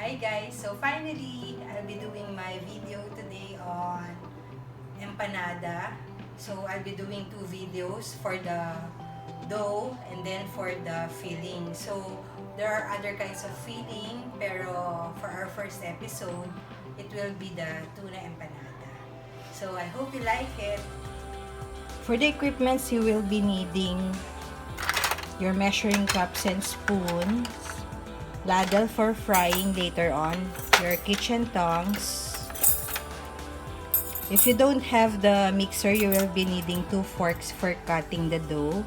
Hi guys! So finally, I'll be doing my video today on empanada. So I'll be doing two videos for the dough and then for the filling. So there are other kinds of filling, pero for our first episode, it will be the tuna empanada. So I hope you like it. For the equipments, you will be needing your measuring cups and spoons, ladle for frying later on, your kitchen tongs. If you don't have the mixer, you will be needing 2 forks for cutting the dough.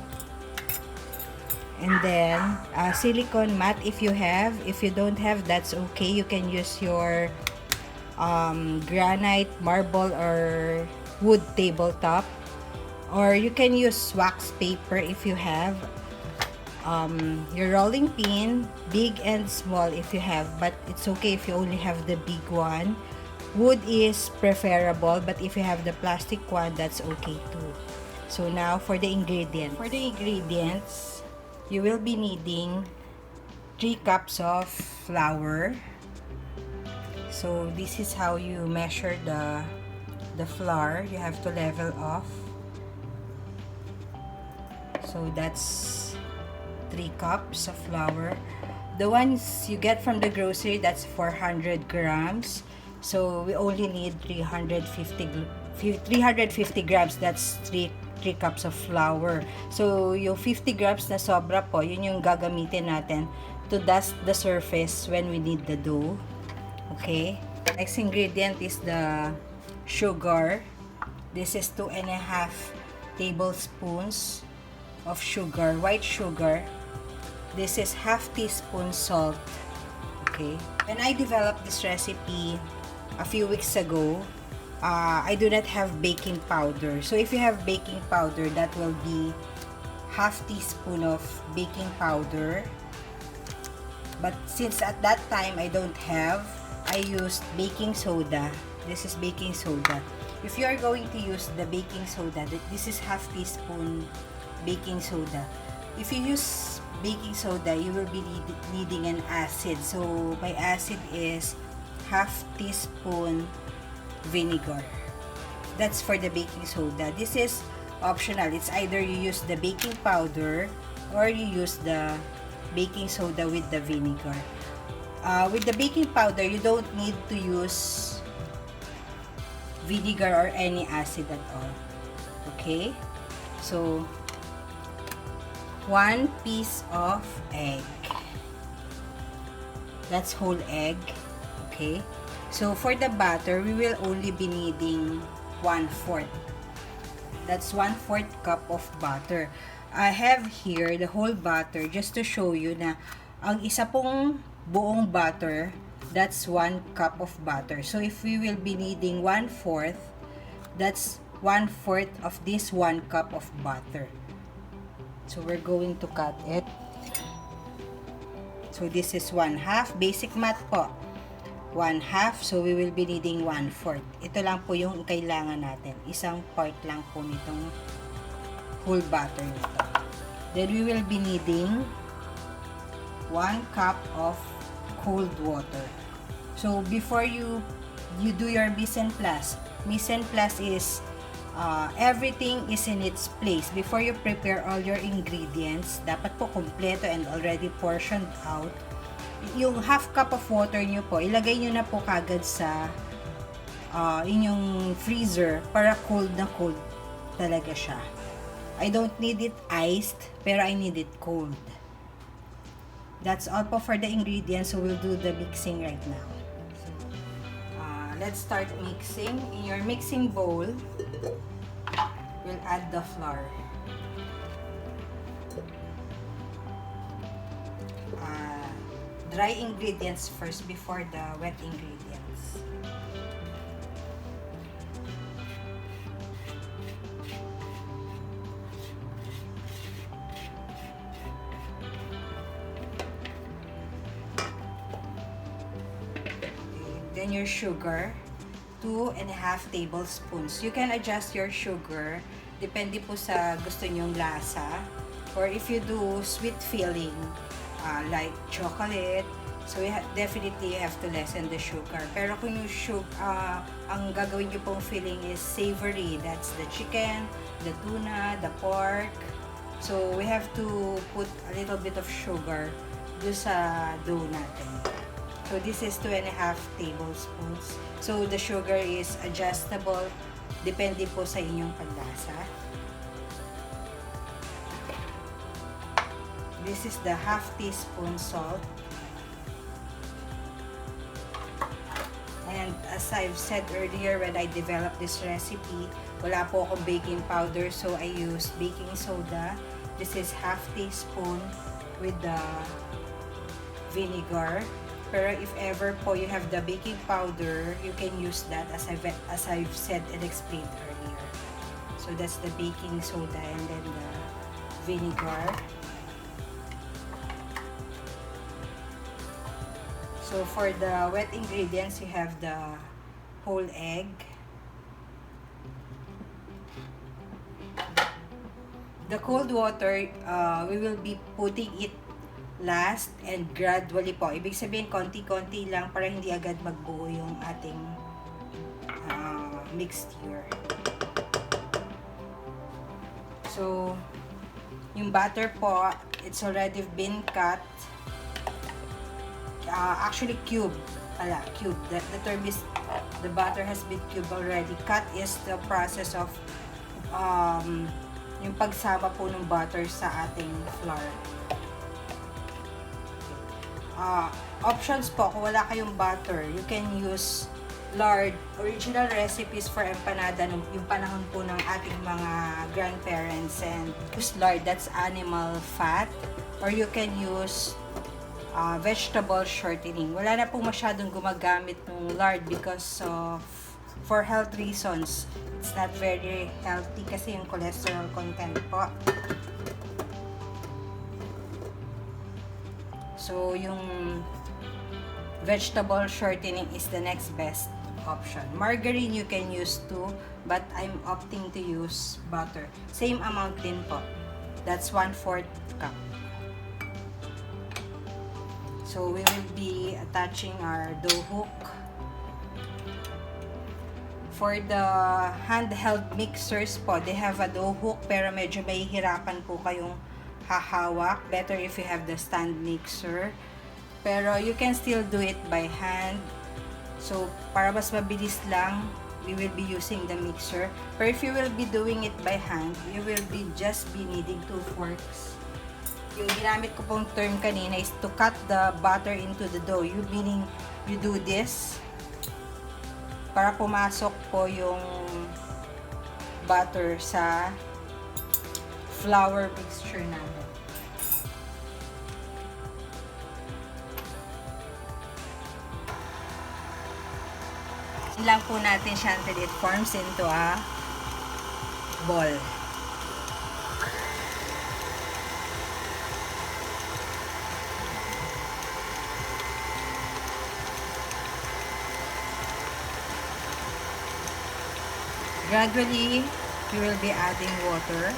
And then, a silicone mat if you have. If you don't have, that's okay. You can use your granite, marble, or wood tabletop. Or you can use wax paper if you have. Your rolling pin, big and small if you have, but it's okay if you only have the big one. Wood is preferable, but if you have the plastic one, that's okay too. So now for the ingredients. For the ingredients, you will be needing 3 cups of flour. So this is how you measure the flour. You have to level off. So that's 3 cups of flour. The ones you get from the grocery, that's 400 grams. So we only need 350 grams. That's 3 cups of flour. So yung 50 grams na sobra po, yun yung gagamitin natin to dust the surface when we need the dough. Okay? Next ingredient is the sugar. This is 2.5 tablespoons of sugar, white sugar. This is half teaspoon salt. Okay. When I developed this recipe a few weeks ago, I do not have baking powder. So if you have baking powder, that will be half teaspoon of baking powder. But since at that time I don't have, I used baking soda. This is baking soda. If you are going to use the baking soda, this is half teaspoon baking soda. If you use baking soda, you will be needing an acid. So my acid is half teaspoon vinegar. That's for the baking soda. This is optional. It's either you use the baking powder or you use the baking soda with the vinegar. With the baking powder, you don't need to use vinegar or any acid at all. Okay? So 1 piece of egg. That's whole egg. Okay. So for the batter, we will only be needing 1/4. That's 1/4 cup of butter. I have here the whole butter just to show you na ang isa pong buong butter, that's 1 cup of butter. So if we will be needing 1/4, that's 1/4 of this 1 cup of butter. So we're going to cut it. So this is 1/2. Basic math po. 1/2. So we will be needing 1/4. Ito lang po yung kailangan natin. Isang part lang po nitong whole butter nito. Then we will be needing 1 cup of cold water. So before you do your mise en place is everything is in its place. Before you prepare all your ingredients, dapat po kompleto and already portioned out. Yung half cup of water nyo po, ilagay nyo na po kagad sa inyong freezer para cold na cold talaga siya. I don't need it iced, pero I need it cold. That's all po for the ingredients, so we'll do the mixing right now. Let's start mixing. In your mixing bowl, we'll add the flour. Dry ingredients first before the wet ingredients. Then your sugar, 2.5 tablespoons. You can adjust your sugar depende po sa gusto nyong lasa. Or if you do sweet filling, like chocolate. So definitely you have to lessen the sugar. Pero kung yung ang gagawin nyo pong filling is savory, that's the chicken, the tuna, the pork. So we have to put a little bit of sugar do sa dough natin. So this is 2.5 tablespoons. So the sugar is adjustable, depende po sa inyong paglasa. This is the half teaspoon salt. And as I've said earlier, when I developed this recipe, wala po akong baking powder, so I used baking soda. This is half teaspoon with the vinegar. Pero if ever po you have the baking powder, you can use that as I've said and explained earlier. So that's the baking soda and then the vinegar. So for the wet ingredients, you have the whole egg, the cold water, we will be putting it last and gradually po. Ibig sabihin, konti-konti lang para hindi agad magbuo yung ating mixture. So, yung butter po, it's already been cut. Actually cube cube. The term is the butter has been cubed already. Cut is the process of yung pagsama po ng butter sa ating flour. Options po, kung wala kayong butter, you can use lard. Original recipes for empanada yung panahon po ng ating mga grandparents, and use lard, that's animal fat, or you can use vegetable shortening. Wala na pong masyadong gumagamit ng lard because of for health reasons. It's not very healthy kasi yung cholesterol content po. So yung vegetable shortening is the next best option. Margarine you can use too, but I'm opting to use butter. Same amount din po. That's 1/4 cup. So we will be attaching our dough hook. For the handheld mixers po, they have a dough hook pero medyo mahihirapan po kayong hahawak. Better if you have the stand mixer. Pero you can still do it by hand. So para mas mabilis lang, we will be using the mixer. But if you will be doing it by hand, you will be just be needing 2 forks. Yung ginamit ko pong term kanina is to cut the butter into the dough. Meaning, you do this para pumasok po yung butter sa flour mixture natin. Lang po natin siya until it forms into a ball. Gradually, we will be adding water.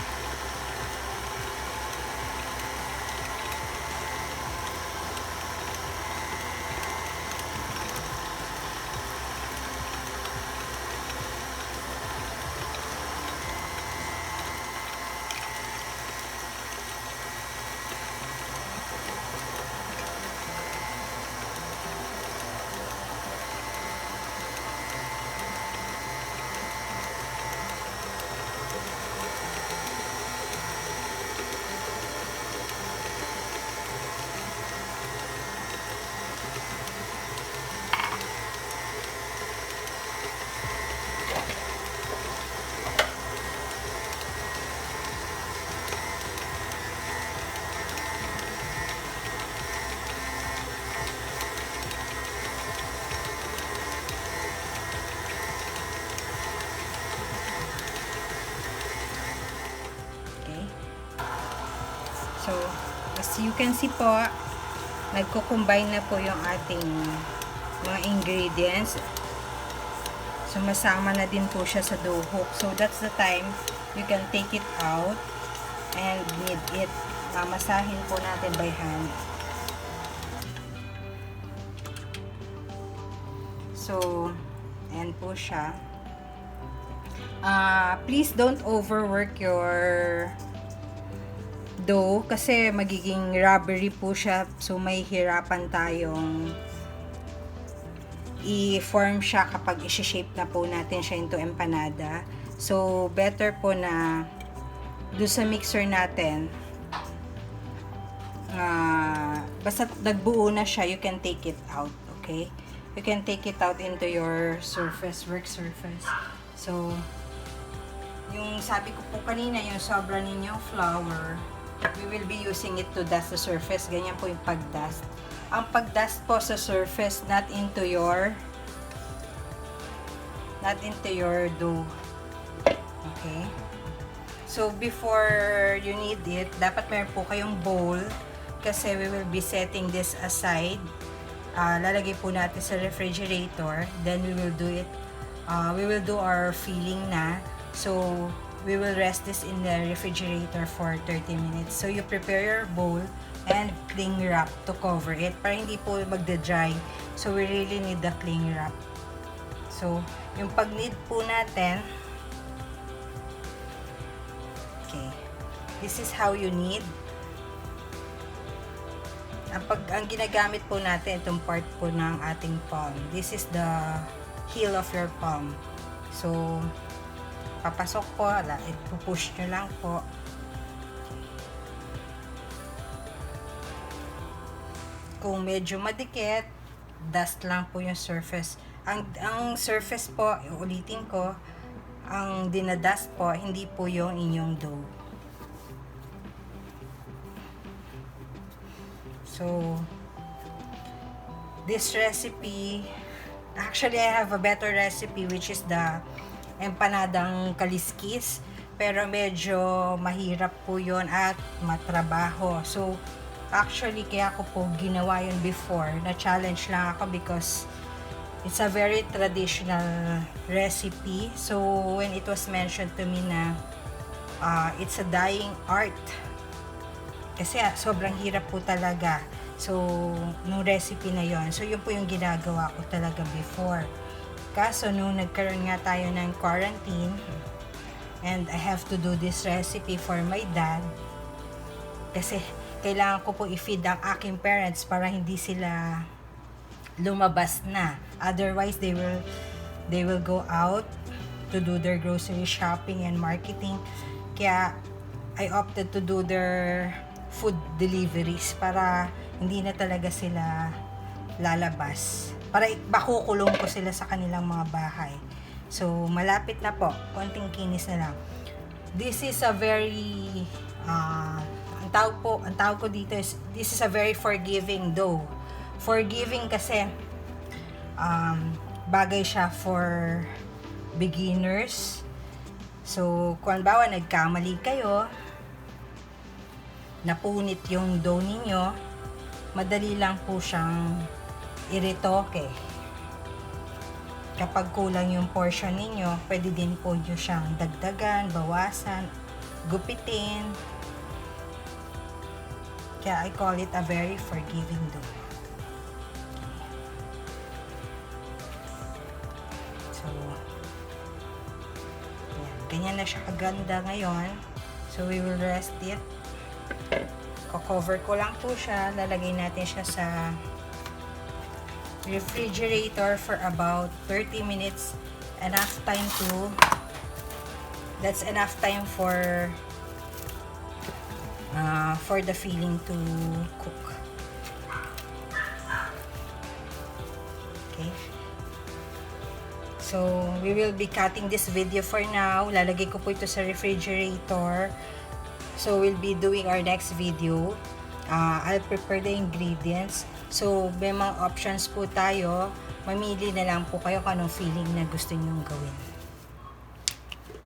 So, as you can see po, nagko-combine na po yung ating mga ingredients. Sumasama na din po siya sa dough hook. So, that's the time you can take it out and knead it. Mamasahin po natin by hand. So, ayan po siya. Please don't overwork your dough kasi magiging rubbery po siya. So, may hirapan tayong i-form siya kapag i-shape na po natin siya into empanada. So, better po na doon sa mixer natin, basta nagbuo na siya, you can take it out, okay? You can take it out into your surface, work surface. So, yung sabi ko po kanina, yung sobra ninyong flour, we will be using it to dust the surface. Ganyan po yung pag-dust. Ang pag-dust po sa surface, not into your dough. Okay? So, before you need it, dapat meron po kayong bowl kasi we will be setting this aside. Lalagay po natin sa refrigerator. Then, we will do our filling na. So, we will rest this in the refrigerator for 30 minutes. So, you prepare your bowl and cling wrap to cover it para hindi po magda-dry. So, we really need the cling wrap. So, yung pag-knead po natin, okay, this is how you knead. Ang ginagamit po natin, itong part po ng ating palm. This is the heel of your palm. So, papasok po, ipupush nyo lang po. Kung medyo madikit, dust lang po yung surface. Ang surface po, ulitin ko, ang dinadust po, hindi po yung inyong dough. So, this recipe, actually I have a better recipe which is the empanadang kaliskis. Pero medyo mahirap po yun at matrabaho. So, actually, kaya ko po ginawa yun before. Na-challenge lang ako because it's a very traditional recipe. So, when it was mentioned to me na it's a dying art. Kasi sobrang hirap po talaga. So, nung recipe na yon. So, yun po yung ginagawa ko talaga before. Kaso, nung nagkaroon nga tayo ng quarantine, and I have to do this recipe for my dad, kasi kailangan ko po i-feed ang aking parents para hindi sila lumabas na. Otherwise, they will go out to do their grocery shopping and marketing. Kaya, I opted to do their food deliveries para hindi na talaga sila lalabas. Para makukulong ko sila sa kanilang mga bahay. So, malapit na po. Konting kinis na lang. This is a very, ang tawag ko dito is, this is a very forgiving dough. Forgiving kasi, bagay siya for beginners. So, kung bawa nagkamali kayo, napunit yung dough ninyo, madali lang po siyang iretoke. Kapag kulang yung portion ninyo, pwede din po nyo siyang dagdagan, bawasan, gupitin. Kaya I call it a very forgiving dough. So, yan. Ganyan na siya kaganda ngayon. So, we will rest it. Cover ko lang po siya. Lalagay natin siya sa refrigerator for about 30 minutes. That's enough time for the filling to cook. Okay. So, we will be cutting this video for now. Lalagay ko po ito sa refrigerator. So, we'll be doing our next video. I'll prepare the ingredients. So, may mga options po tayo. Mamili na lang po kayo kung anong filling na gusto nyong gawin.